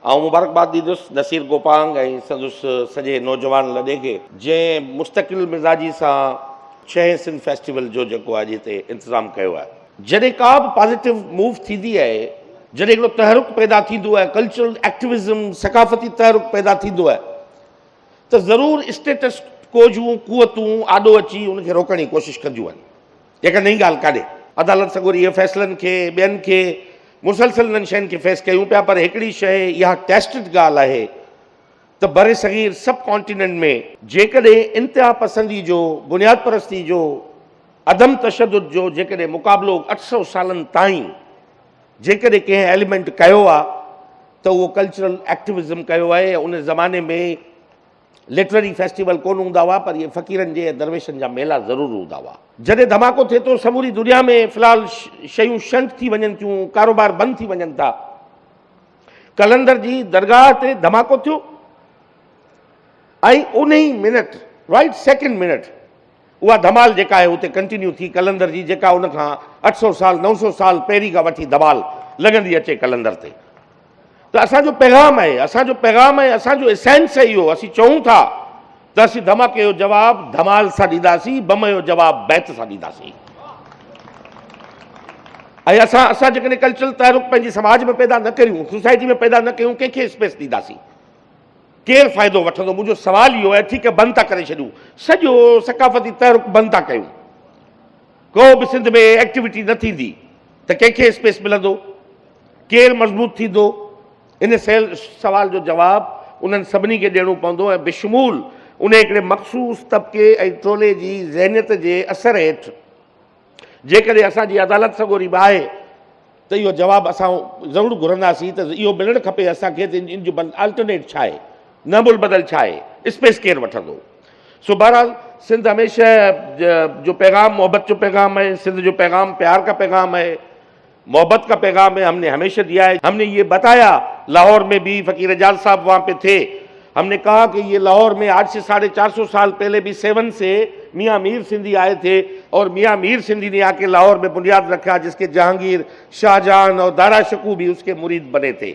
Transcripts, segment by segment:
आऊं मुबारकबाद दींदुसि नसीर गोपांग ऐं संदुसि सॼे नौजवान लॾे खे जंहिं मुस्तक़िल मिज़ाजी सां 6 सिंध फेस्टिवल जो जेको आहे हिते इंतज़ाम कयो आहे। जॾहिं का बि पॉज़िटिव मूव थींदी आहे, जॾहिं हिकिड़ो तहरुक पैदा थींदो आहे, कल्चरल एक्टिविज़म सकाफ़ती तहरुक पैदा थींदो आहे, त ज़रूरु स्टेटस को जूं कुवतूं आॾो अची उनखे रोकण जी कोशिशि कंदियूं आहिनि। जेका नई ॻाल्हि कान्हे, अदालत सॻोरी इहे फ़ैसिलनि खे ॿियनि खे मुसलसल इन्हनि शयुनि खे फेस कयूं पिया, पर हिकिड़ी शइ इहा टेस्टेड ॻाल्हि आहे त बर सग़ीर सब कॉन्टिनेंट में जेकॾहिं इंतिहा पसंदी जो, बुनियाद परस्ती जो, अदम तशद्दुद जो जेकॾहिं मुक़ाबिलो 800 सालनि ताईं जेकॾहिं कंहिं एलिमेंट कयो आहे त उहो कल्चरल एक्टिविज़म कयो आहे। उन ज़माने में लिटरेरी फेस्टिवल कोन हूंदा हुआ, पर इहे फ़क़ीरनि जे दरवेशनि जा मेला ज़रूरु हूंदा हुआ। जॾहिं धमाको थिए थो, समूरी दुनिया में फ़िलहाल शयूं शंट थी वञनि थियूं, कारोबार बंदि थी वञनि था। कलंदर जी दरगाह ते धमाको थियो ऐं उन ई मिनट, राइट सेकेंड मिनट, उहा धमाल जेका आहे उते कंटिन्यू थी। कलंदर जी जेका उन खां 800 साल 900 साल पहिरीं खां वठी धमाल लॻंदी अचे कलंदर ते। त असांजो पैगाम आहे, असांजो एसेंस आहे इहो। असीं चऊं था त असीं धमाके जो जवाबु धमाल सां ॾींदासीं, बम जो जवाबु बैत सां ॾींदासीं। ऐं असां जेकॾहिं कल्चरल तहरुक पंहिंजी समाज में पैदा न करियूं, सोसाइटी में पैदा न कयूं, कंहिंखे स्पेस ॾींदासीं? केरु फ़ाइदो वठंदो? मुंहिंजो सुवालु इहो आहे। ठीकु आहे, बंदि था करे छॾियूं, सॼो सकाफ़ती तहरुक बंदि था कयूं, को बि सिंध में एक्टिविटी न थींदी त कंहिंखे स्पेस मिलंदो? केरु मज़बूत थींदो? इन सवाल जो जवाबु उन्हनि सभिनी खे ॾियणो पवंदो ऐं बेशमूल उन हिकिड़े मख़सूस तबिके ऐं टोले जी ज़हनियत जे असर हेठि जेकॾहिं असांजी अदालत सॻोरी बि आहे त इहो जवाबु असां ज़रूरु घुरंदासीं त इहो मिलणु खपे असांखे त इन जो अल्टरनेट छा आहे, नमुल बदल छा आहे, स्पेस केरु वठंदो? सो बहरहाल सिंध हमेशह जो पैगाम मोहब्बत जो पैगाम है, सिंध जो पैगाम प्यार का पैगाम है, मोहब्बत का पैगाम है। हमने हमेशा दिया है। हमने ये बताया, लाहौर में भी फ़कीर एजाज साहब वहाँ पे थे, हमने कहा कि ये लाहौर में आज से 450 साल पहले भी 7 से मियाँ मीर सिंधी आए थे और मियाँ मीर सिंधी ने आके लाहौर में बुनियाद रखा, जिसके जहांगीर, शाहजहां और दारा शकू भी उसके मुरीद बने थे।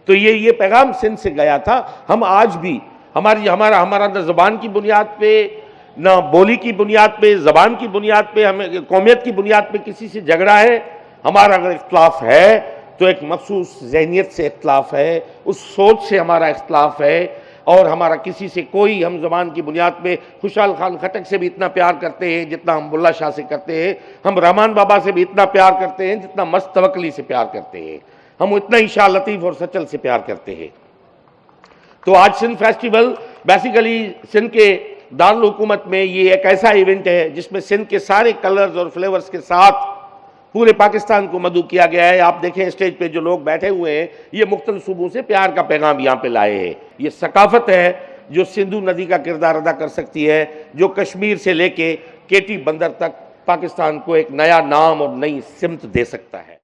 तो ये पैगाम सिंध से गया था। हम आज भी हमारा न ज़बान की बुनियाद पे, न बोली की बुनियाद पे, ज़बान की बुनियाद पे, हमें कौमियत की बुनियाद पे किसी से झगड़ा है। हमारा अगर इख्तलाफ है तो एक मखसूस ज़हनियत से इख्तलाफ है, उस सोच से हमारा इख्तलाफ है। और हमारा किसी से कोई, हम ज़बान की बुनियाद पे खुशहाल खान खटक से भी इतना प्यार करते हैं जितना हम बुल्ला शाह से करते हैं, हम रहमान बाबा से भी इतना प्यार करते हैं जितना मस्त तवक्कली से प्यार करते हैं, हम उतना ही शाह लतीफ़ और सचल से प्यार करते हैं। तो आज सिंध फेस्टिवल बेसिकली सिंध के दारुल हुकूमत में ये एक ऐसा इवेंट है जिसमें सिंध के सारे कलर्स और फ्लेवर्स के साथ पूरे पाकिस्तान को मदऊ किया गया है। आप देखें स्टेज पे जो लोग बैठे हुए हैं, ये मुख्तलिफ सूबों से प्यार का पैगाम यहाँ पे लाए हैं। ये सकाफत है जो सिंधु नदी का किरदार अदा कर सकती है, जो कश्मीर से लेके केटी बंदर तक पाकिस्तान को एक नया नाम और नई सिमत दे सकता है।